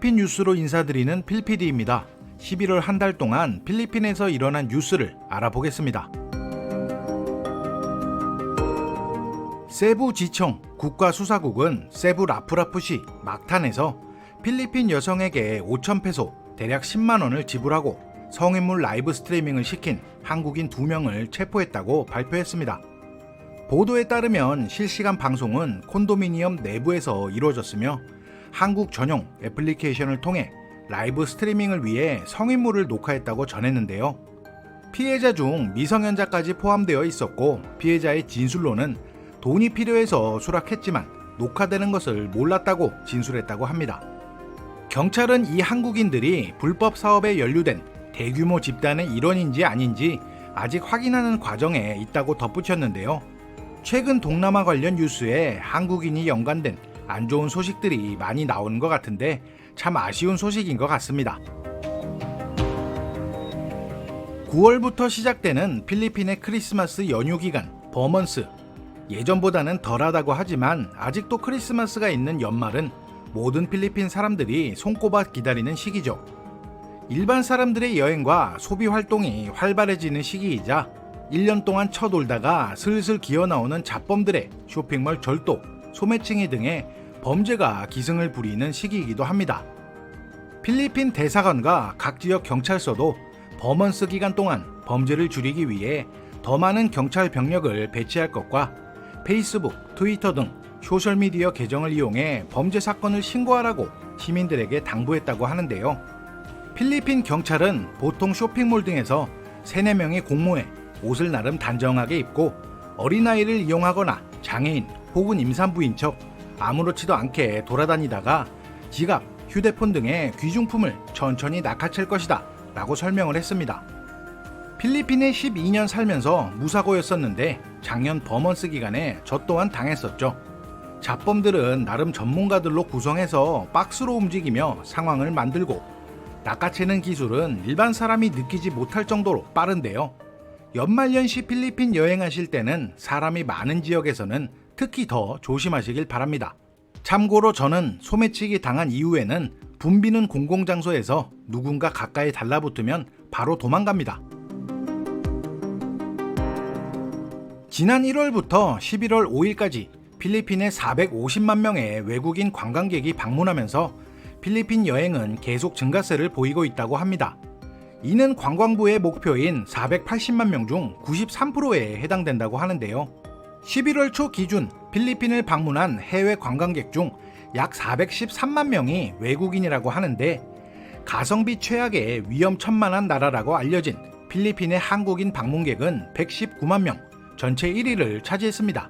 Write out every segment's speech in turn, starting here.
필리핀 뉴스로 인사드리는 필PD입니다. 11월 한 달 동안 필리핀에서 일어난 뉴스를 알아보겠습니다. 세부지청 국가수사국은 세부 라프라푸시 막탄에서 필리핀 여성에게 5,000페소 대략 10만원을 지불하고 성인물 라이브 스트리밍을 시킨 한국인 2명을 체포했다고 발표했습니다. 보도에 따르면 실시간 방송은 콘도미니엄 내부에서 이루어졌으며 한국 전용 애플리케이션을 통해 라이브 스트리밍을 위해 성인물을 녹화했다고 전했는데요. 피해자 중 미성년자까지 포함되어 있었고 피해자의 진술로는 돈이 필요해서 수락했지만 녹화되는 것을 몰랐다고 진술했다고 합니다. 경찰은 이 한국인들이 불법 사업에 연루된 대규모 집단의 일원인지 아닌지 아직 확인하는 과정에 있다고 덧붙였는데요. 최근 동남아 관련 뉴스에 한국인이 연관된 안 좋은 소식들이 많이 나오는 것 같은데 참 아쉬운 소식인 것 같습니다. 9월부터 시작되는 필리핀의 크리스마스 연휴 기간 버먼스. 예전보다는 덜하다고 하지만 아직도 크리스마스가 있는 연말은 모든 필리핀 사람들이 손꼽아 기다리는 시기죠. 일반 사람들의 여행과 소비 활동이 활발해지는 시기이자 1년 동안 쳐돌다가 슬슬 기어나오는 잡범들의 쇼핑몰 절도, 소매칭이 등의 범죄가 기승을 부리는 시기이기도 합니다. 필리핀 대사관과 각 지역 경찰서도 버먼스 기간 동안 범죄를 줄이기 위해 더 많은 경찰 병력을 배치할 것과 페이스북, 트위터 등 소셜미디어 계정을 이용해 범죄 사건을 신고하라고 시민들에게 당부했다고 하는데요. 필리핀 경찰은 보통 쇼핑몰 등에서 3-4명이 공모해 옷을 나름 단정하게 입고 어린아이를 이용하거나 장애인 혹은 임산부인 척 아무렇지도 않게 돌아다니다가 지갑, 휴대폰 등의 귀중품을 천천히 낚아챌 것이다 라고 설명을 했습니다. 필리핀에 12년 살면서 무사고였었는데 작년 버먼스 기간에 저 또한 당했었죠. 잡범들은 나름 전문가들로 구성해서 박스로 움직이며 상황을 만들고 낚아채는 기술은 일반 사람이 느끼지 못할 정도로 빠른데요. 연말연시 필리핀 여행하실 때는 사람이 많은 지역에서는 특히 더 조심하시길 바랍니다. 참고로 저는 소매치기 당한 이후에는 붐비는 공공장소에서 누군가 가까이 달라붙으면 바로 도망갑니다. 지난 1월부터 11월 5일까지 필리핀에 450만 명의 외국인 관광객이 방문하면서 필리핀 여행은 계속 증가세를 보이고 있다고 합니다. 이는 관광부의 목표인 480만 명 중 93%에 해당된다고 하는데요. 11월 초 기준 필리핀을 방문한 해외 관광객 중 약 413만 명이 외국인이라고 하는데 가성비 최악의 위험천만한 나라라고 알려진 필리핀의 한국인 방문객은 119만 명, 전체 1위를 차지했습니다.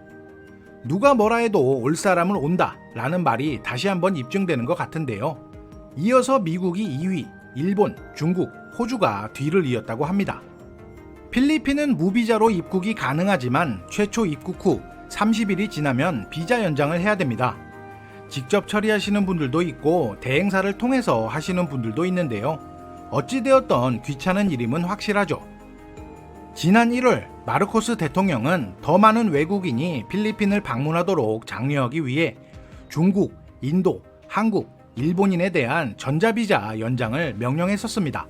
누가 뭐라 해도 올 사람은 온다 라는 말이 다시 한번 입증되는 것 같은데요. 이어서 미국이 2위, 일본, 중국, 호주가 뒤를 이었다고 합니다. 필리핀은 무비자로 입국이 가능하지만 최초 입국 후 30일이 지나면 비자 연장을 해야 됩니다. 직접 처리하시는 분들도 있고 대행사를 통해서 하시는 분들도 있는데요. 어찌되었던 귀찮은 일임은 확실하죠. 지난 1월 마르코스 대통령은 더 많은 외국인이 필리핀을 방문하도록 장려하기 위해 중국, 인도, 한국, 일본인에 대한 전자비자 연장을 명령했었습니다.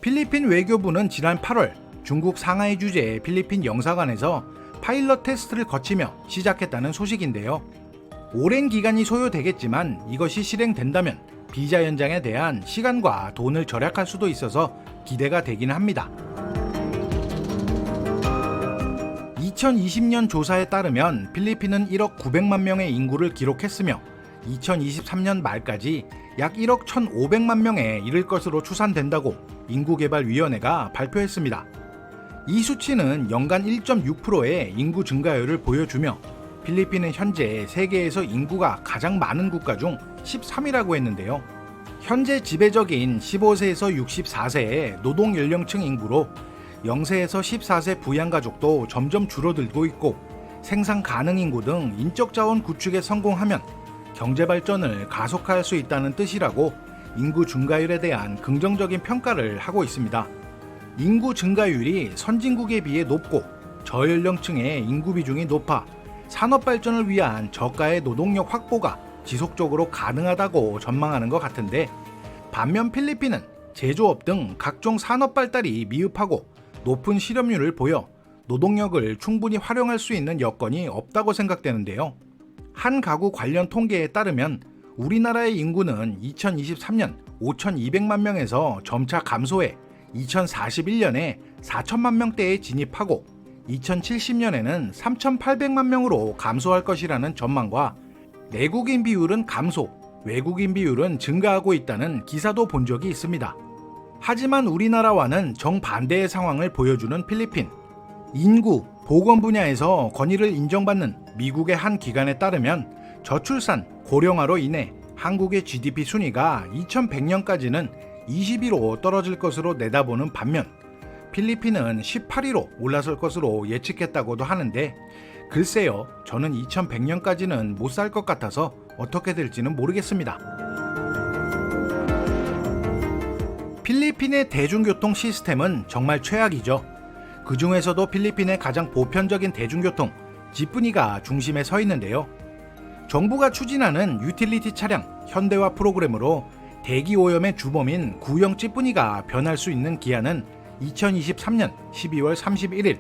필리핀 외교부는 지난 8월 중국 상하이 주재 필리핀 영사관에서 파일럿 테스트를 거치며 시작했다는 소식인데요. 오랜 기간이 소요되겠지만 이것이 실행된다면 비자 연장에 대한 시간과 돈을 절약할 수도 있어서 기대가 되긴 합니다. 2020년 조사에 따르면 필리핀은 1억 900만 명의 인구를 기록했으며 2023년 말까지 약 1억 1,500만 명에 이를 것으로 추산된다고 인구개발위원회가 발표했습니다. 이 수치는 연간 1.6%의 인구 증가율을 보여주며 필리핀은 현재 세계에서 인구가 가장 많은 국가 중 13위라고 했는데요. 현재 지배적인 15세에서 64세의 노동 연령층 인구로 0세에서 14세 부양가족도 점점 줄어들고 있고 생산 가능 인구 등 인적 자원 구축에 성공하면 경제 발전을 가속화할 수 있다는 뜻이라고 인구 증가율에 대한 긍정적인 평가를 하고 있습니다. 인구 증가율이 선진국에 비해 높고 저연령층의 인구 비중이 높아 산업 발전을 위한 저가의 노동력 확보가 지속적으로 가능하다고 전망하는 것 같은데, 반면 필리핀은 제조업 등 각종 산업 발달이 미흡하고 높은 실업률을 보여 노동력을 충분히 활용할 수 있는 여건이 없다고 생각되는데요. 한 가구 관련 통계에 따르면 우리나라의 인구는 2023년 5,200만 명에서 점차 감소해 2041년에 4천만 명대에 진입하고 2070년에는 3,800만 명으로 감소할 것이라는 전망과 내국인 비율은 감소, 외국인 비율은 증가하고 있다는 기사도 본 적이 있습니다. 하지만 우리나라와는 정반대의 상황을 보여주는 필리핀. 인구, 보건 분야에서 권위를 인정받는 미국의 한 기관에 따르면 저출산, 고령화로 인해 한국의 GDP 순위가 2100년까지는 20위로 떨어질 것으로 내다보는 반면 필리핀은 18위로 올라설 것으로 예측했다고도 하는데, 글쎄요, 저는 2100년까지는 못 살 것 같아서 어떻게 될지는 모르겠습니다. 필리핀의 대중교통 시스템은 정말 최악이죠. 그 중에서도 필리핀의 가장 보편적인 대중교통, 지프니가 중심에 서 있는데요. 정부가 추진하는 유틸리티 차량 현대화 프로그램으로 대기 오염의 주범인 구형 지프니가 변할 수 있는 기한은 2023년 12월 31일.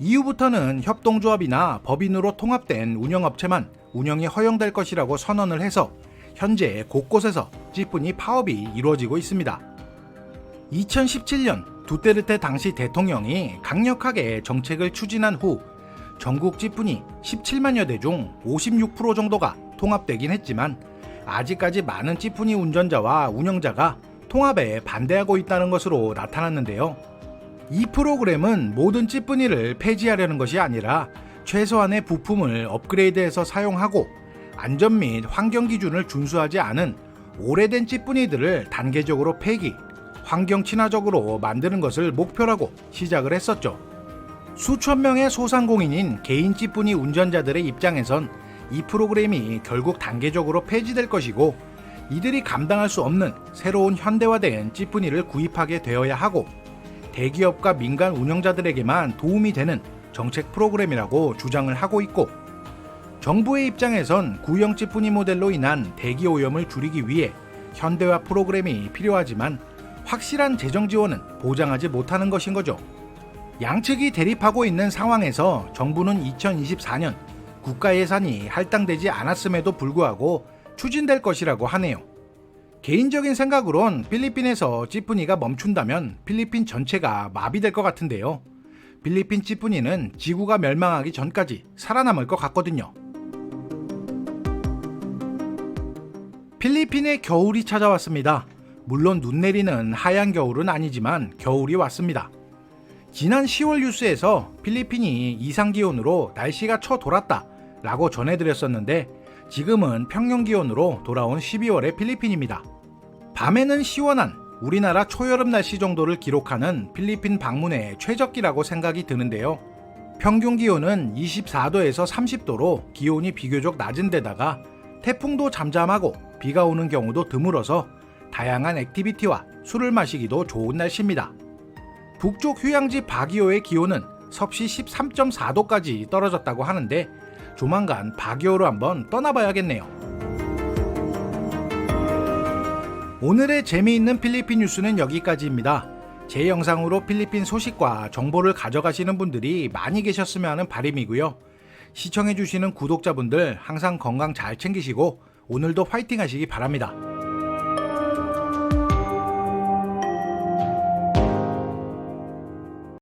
이후부터는 협동조합이나 법인으로 통합된 운영업체만 운영이 허용될 것이라고 선언을 해서 현재 곳곳에서 지프니 파업이 이루어지고 있습니다. 2017년 두테르테 당시 대통령이 강력하게 정책을 추진한 후 전국 지프니 17만여 대 중 56% 정도가 통합되긴 했지만 아직까지 많은 지프니 운전자와 운영자가 통합에 반대하고 있다는 것으로 나타났는데요. 이 프로그램은 모든 지프니를 폐지하려는 것이 아니라 최소한의 부품을 업그레이드해서 사용하고 안전 및 환경 기준을 준수하지 않은 오래된 지프니들을 단계적으로 폐기, 환경 친화적으로 만드는 것을 목표라고 시작을 했었죠. 수천 명의 소상공인인 개인 지프니 운전자들의 입장에선 이 프로그램이 결국 단계적으로 폐지될 것이고, 이들이 감당할 수 없는 새로운 현대화된 지프니를 구입하게 되어야 하고 대기업과 민간 운영자들에게만 도움이 되는 정책 프로그램이라고 주장을 하고 있고, 정부의 입장에선 구형 지프니 모델로 인한 대기 오염을 줄이기 위해 현대화 프로그램이 필요하지만 확실한 재정 지원은 보장하지 못하는 것인 거죠. 양측이 대립하고 있는 상황에서 정부는 2024년 국가 예산이 할당되지 않았음에도 불구하고 추진될 것이라고 하네요. 개인적인 생각으론 필리핀에서 지프니가 멈춘다면 필리핀 전체가 마비될 것 같은데요. 필리핀 지프니는 지구가 멸망하기 전까지 살아남을 것 같거든요. 필리핀의 겨울이 찾아왔습니다. 물론 눈 내리는 하얀 겨울은 아니지만 겨울이 왔습니다. 지난 10월 뉴스에서 필리핀이 이상기온으로 날씨가 쳐돌았다 라고 전해드렸었는데, 지금은 평년기온으로 돌아온 12월의 필리핀입니다. 밤에는 시원한 우리나라 초여름 날씨 정도를 기록하는 필리핀 방문의 최적기라고 생각이 드는데요. 평균 기온은 24도에서 30도로 기온이 비교적 낮은 데다가 태풍도 잠잠하고 비가 오는 경우도 드물어서 다양한 액티비티와 술을 마시기도 좋은 날씨입니다. 북쪽 휴양지 바기오의 기온은 섭씨 13.4도까지 떨어졌다고 하는데 조만간 바기오로 한번 떠나봐야겠네요. 오늘의 재미있는 필리핀 뉴스는 여기까지입니다. 제 영상으로 필리핀 소식과 정보를 가져가시는 분들이 많이 계셨으면 하는 바람이고요. 시청해주시는 구독자분들 항상 건강 잘 챙기시고 오늘도 화이팅 하시기 바랍니다.